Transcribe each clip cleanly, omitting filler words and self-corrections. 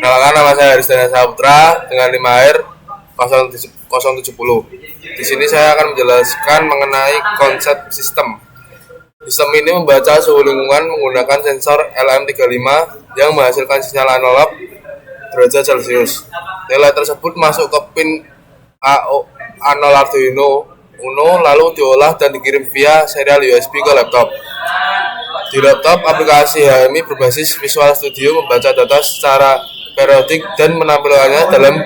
Kenalkan, nama saya Arisdana Saputra dengan NIM AIR 070. Di sini saya akan menjelaskan mengenai konsep sistem. Sistem ini membaca suhu lingkungan menggunakan sensor LM35 yang menghasilkan sinyal analog derajat Celcius. Nilai tersebut masuk ke pin A0 Arduino Uno, lalu diolah dan dikirim via serial USB ke laptop. Di laptop, aplikasi HMI berbasis Visual Studio membaca data secara periodik dan menampilkannya dalam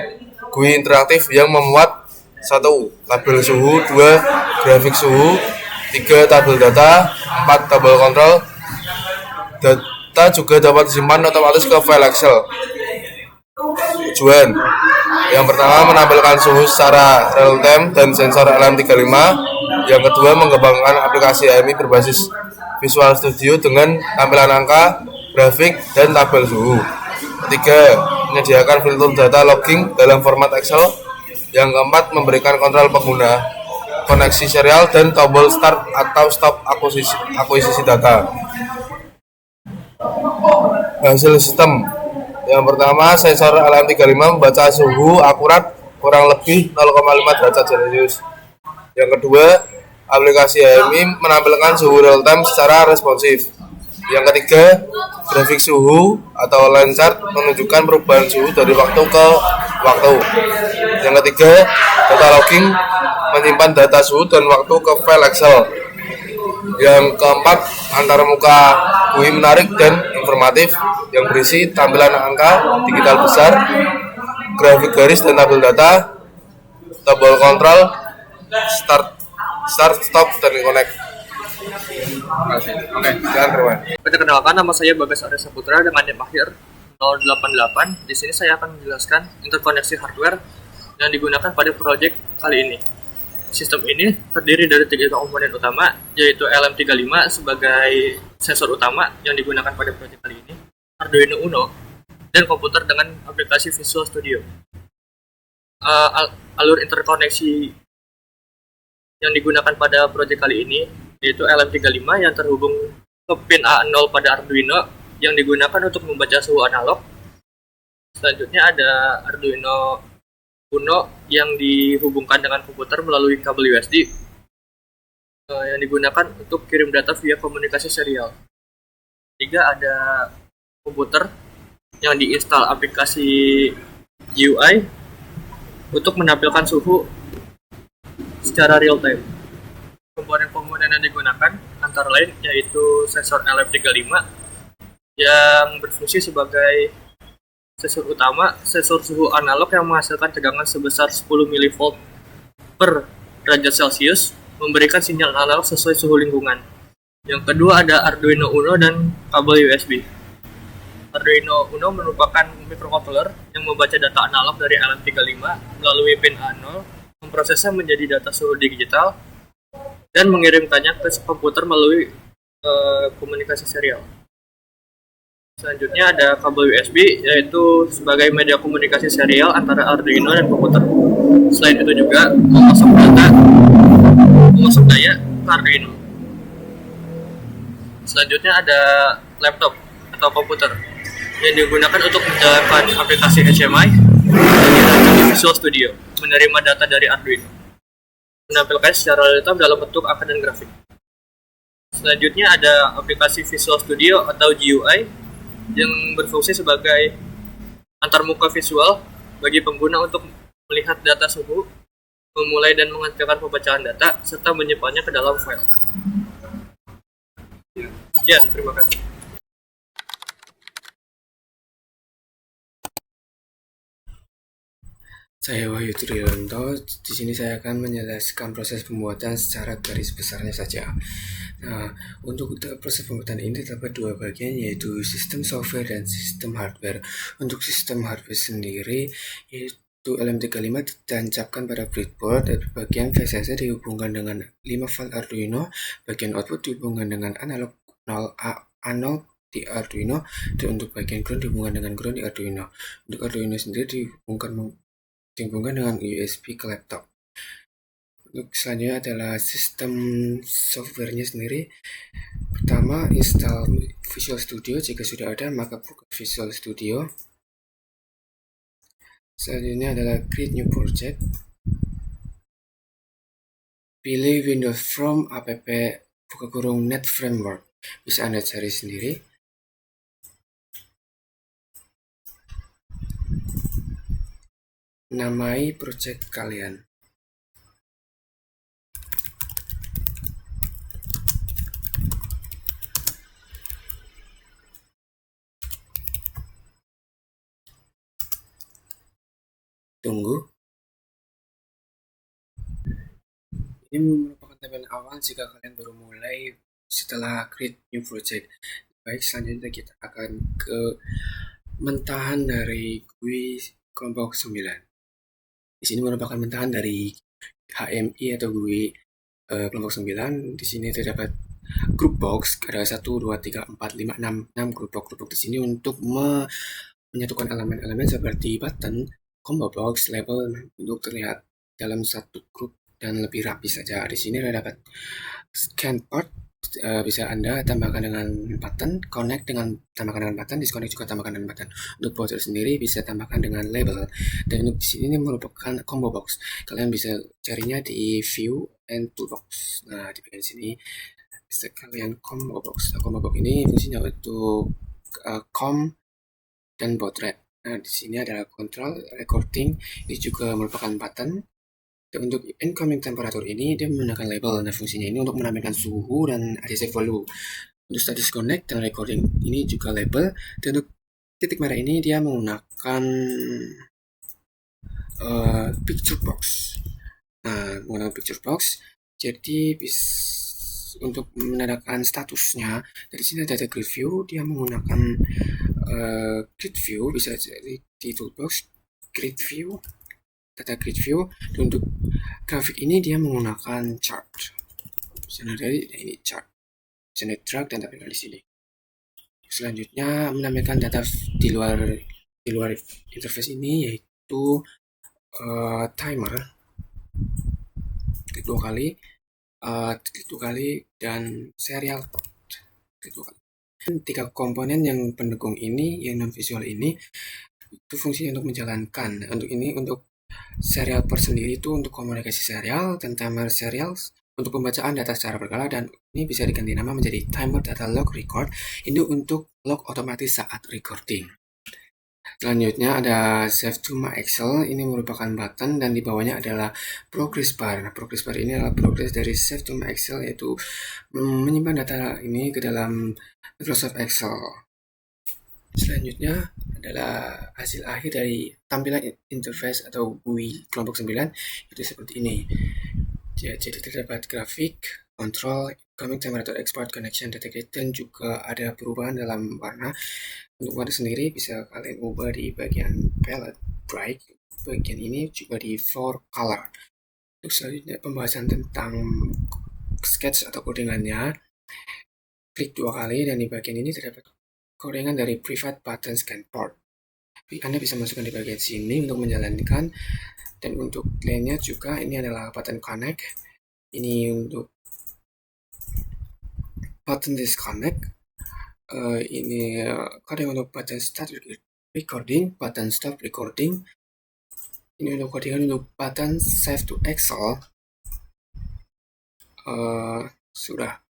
GUI interaktif yang memuat 1. Tabel suhu, 2. Grafik suhu, 3. Tabel data, 4. Tabel kontrol. Data juga dapat disimpan otomatis ke file Excel. Tujuan yang pertama, menampilkan suhu secara real time dan sensor LM35. Yang kedua, mengembangkan aplikasi HMI berbasis Visual Studio dengan tampilan angka, grafik, dan tabel suhu. Ketiga, menyediakan filter data logging dalam format Excel. Yang keempat, memberikan kontrol pengguna, koneksi serial, dan tombol start atau stop akuisisi data. Hasil sistem. Yang pertama, sensor LM35 membaca suhu akurat kurang lebih 0,5 derajat Celcius. Yang kedua, aplikasi HMI menampilkan suhu real time secara responsif. Yang ketiga, grafik suhu atau line chart menunjukkan perubahan suhu dari waktu ke waktu. Yang ketiga, data logging menyimpan data suhu dan waktu ke file Excel. Yang keempat, antar muka GUI menarik dan informatif yang berisi tampilan angka digital besar, grafik garis dan tabel data, tombol kontrol, start, stop, dan connect. Oke, jangan terus. Perkenalkan, nama saya Bagas Arya Saputra dengan NIM AIR 088. Di sini saya akan menjelaskan interkoneksi hardware yang digunakan pada proyek kali ini. Sistem ini terdiri dari 3 komponen utama, yaitu LM35 sebagai sensor utama yang digunakan pada proyek kali ini, Arduino Uno, dan komputer dengan aplikasi Visual Studio. Alur interkoneksi yang digunakan pada proyek kali ini yaitu LM35 yang terhubung ke pin A0 pada Arduino yang digunakan untuk membaca suhu analog. Selanjutnya ada Arduino Uno yang dihubungkan dengan komputer melalui kabel USB yang digunakan untuk kirim data via komunikasi serial. 3. Ada komputer yang diinstal aplikasi GUI untuk menampilkan suhu secara real time. Komponen-komponen yang digunakan antara lain yaitu sensor LM35 yang berfungsi sebagai sensor utama, sensor suhu analog yang menghasilkan tegangan sebesar 10 mV per derajat Celcius, memberikan sinyal analog sesuai suhu lingkungan. Yang kedua ada Arduino Uno dan kabel USB. Arduino Uno merupakan microcontroller yang membaca data analog dari LM35 melalui pin A0, memprosesnya menjadi data suhu digital, dan mengirimkannya ke komputer melalui komunikasi serial. Selanjutnya ada kabel USB, yaitu sebagai media komunikasi serial antara Arduino dan komputer. Selain itu juga memasuk daya ke Arduino. Selanjutnya ada laptop atau komputer yang digunakan untuk menjalankan aplikasi HMI dan dirancang di Visual Studio, menerima data dari Arduino, menampilkan secara real time dalam bentuk angka dan grafik. Selanjutnya ada aplikasi Visual Studio atau GUI yang berfungsi sebagai antarmuka visual bagi pengguna untuk melihat data suhu, memulai dan menghentikan pembacaan data, serta menyimpannya ke dalam file. Sekian, terima kasih. Saya Wahyu Trianto. Di sini saya akan menjelaskan proses pembuatan secara garis besarnya saja. Nah, untuk proses pembuatan ini terdapat 2 bagian, yaitu sistem software dan sistem hardware. Untuk sistem hardware sendiri, yaitu LM35 ditancapkan pada breadboard, dan bagian VCC dihubungkan dengan 5 file Arduino, bagian output dihubungkan dengan analog A0 di Arduino, dan untuk bagian ground dihubungkan dengan ground di Arduino. Untuk Arduino sendiri dihubungkan dengan USB ke laptop. Untuk selanjutnya adalah sistem softwarenya sendiri. Pertama, install Visual Studio. Jika sudah ada, maka buka Visual Studio. Selanjutnya adalah create new project. Pilih Windows from app net framework. Bisa Anda cari sendiri. Namai project kalian. Tunggu. Ini merupakan tampilan awal jika kalian baru mulai setelah create new project. Baik, selanjutnya kita akan ke mentahan dari GUI kelompok 9. Di sini merupakan mentahan dari HMI atau GUI kelompok 9. Di sini terdapat group box, ada 1, 2, 3, 4, 5, 6 group box di sini untuk menyatukan elemen-elemen seperti button, combo box, label untuk terlihat dalam satu grup dan lebih rapi saja. Di sini terdapat scan part, bisa Anda tambahkan dengan button, connect tambahkan dengan button, disconnect juga tambahkan dengan button. Untuk border sendiri bisa tambahkan dengan label. Dan untuk di sini ini merupakan combo box. Kalian bisa carinya di view and toolbox. Nah, di bagian sini bisa kalian combo box. Nah, combo box ini fungsinya untuk com dan baud rate. Nah, di sini adalah control recording. Ini juga merupakan button. Dan untuk incoming temperature ini dia menggunakan label. Nah, fungsinya ini untuk menampilkan suhu dan adhesive volume. Untuk status connect dan recording ini juga label. Dan untuk titik merah ini dia menggunakan picture box. Nah, menggunakan picture box, jadi untuk menandakan statusnya dari sini ada grid view, dia menggunakan grid view, bisa jadi di toolbox grid view, data grid view. Dan untuk grafik ini dia menggunakan chart. Bisa dari ini chart, bisa drag dan tampilkan di sini. Selanjutnya menampilkan data di luar interface ini, yaitu timer klik 2 kali dan serial klik 2 kali. 3 komponen yang pendukung ini, yang non visual ini, itu fungsinya untuk menjalankan. Untuk serial per sendiri itu untuk komunikasi serial dan timer serial untuk pembacaan data secara berkala, dan ini bisa diganti nama menjadi timer data log record. Ini untuk log otomatis saat recording. Selanjutnya ada Save to My Excel. Ini merupakan button dan di bawahnya adalah progress bar. Nah, progress bar ini adalah progress dari Save to My Excel, yaitu menyimpan data ini ke dalam Microsoft Excel. Selanjutnya adalah hasil akhir dari tampilan interface atau GUI kelompok 9, itu seperti ini. Jadi terdapat grafik, control, incoming temperature, export, connection, detected, dan juga ada perubahan dalam warna. Untuk warna sendiri bisa kalian ubah di bagian palette bright, bagian ini juga di for color. Untuk selanjutnya pembahasan tentang sketch atau codingannya, klik 2 kali dan di bagian ini terdapat codingan dari private button scan port. Anda bisa masukkan di bagian sini untuk menjalankan. Dan untuk lainnya juga ini adalah button connect. Ini untuk button disconnect. Ini coding untuk button start recording, button stop recording. Ini untuk codingan untuk button save to Excel. Sudah.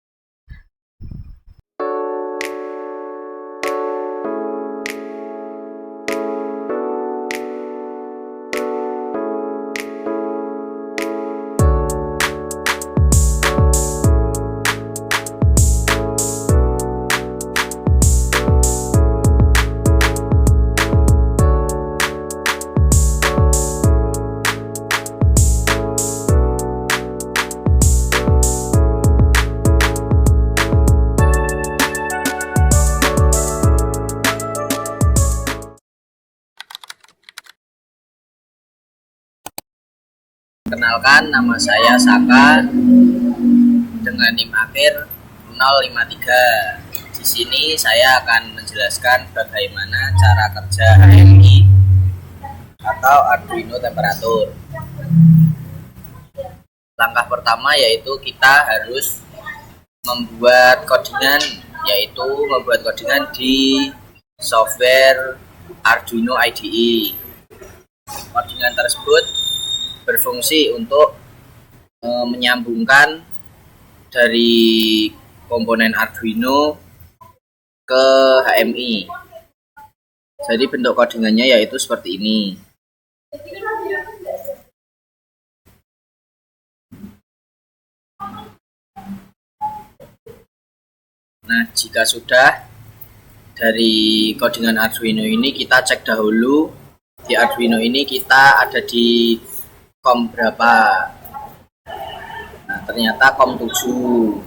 Perkenalkan, nama saya Saka dengan NIM akhir 053. Di sini saya akan menjelaskan bagaimana cara kerja HMI atau Arduino temperatur. Langkah pertama yaitu kita harus membuat codingan, di software Arduino IDE. codingan tersebut berfungsi untuk menyambungkan dari komponen Arduino ke HMI. Jadi bentuk codingannya yaitu seperti ini. Nah, jika sudah dari codingan Arduino ini, kita cek dahulu di Arduino ini kita ada di COM berapa. Nah, ternyata COM 7.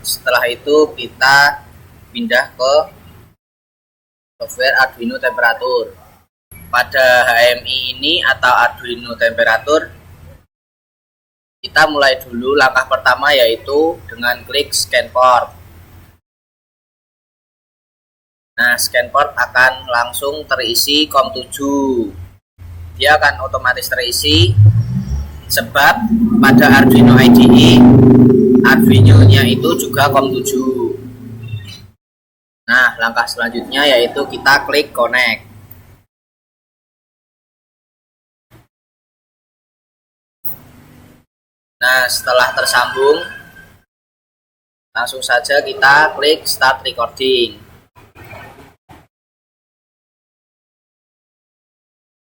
Setelah itu kita pindah ke software Arduino temperatur. Pada HMI ini atau Arduino temperatur, kita mulai dulu langkah pertama yaitu dengan klik scan port. Nah, scan port akan langsung terisi COM 7. Dia akan otomatis terisi sebab pada Arduino IDE Arduino-nya itu juga COM 7. Nah, langkah selanjutnya yaitu kita klik connect. Nah, setelah tersambung, langsung saja kita klik start recording.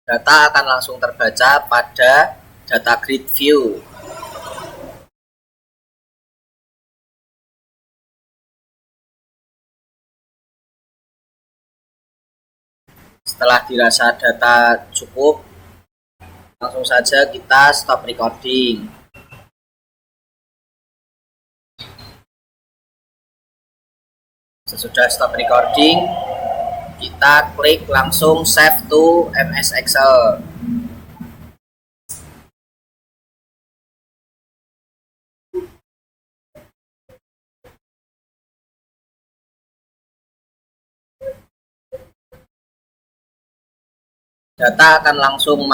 Data akan langsung terbaca pada data grid view. Setelah dirasa data cukup, langsung saja kita stop recording. Sesudah stop recording, kita klik langsung save to MS Excel. Data akan langsung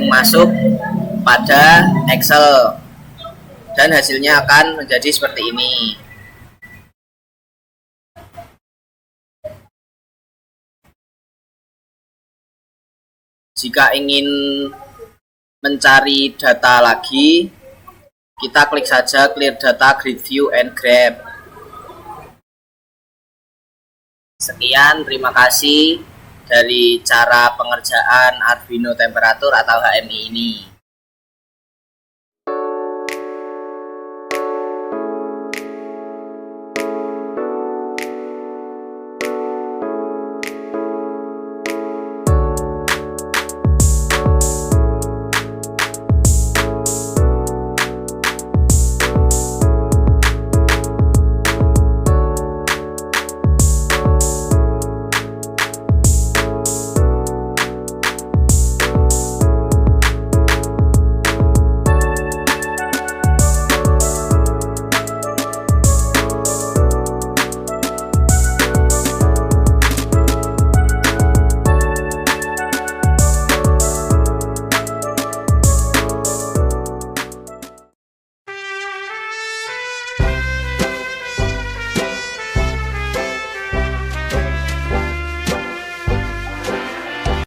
masuk pada Excel dan hasilnya akan menjadi seperti ini. Jika ingin mencari data lagi, kita klik saja clear data grid view and grab. Sekian, terima kasih dari cara pengerjaan Arduino temperatur atau HMI ini.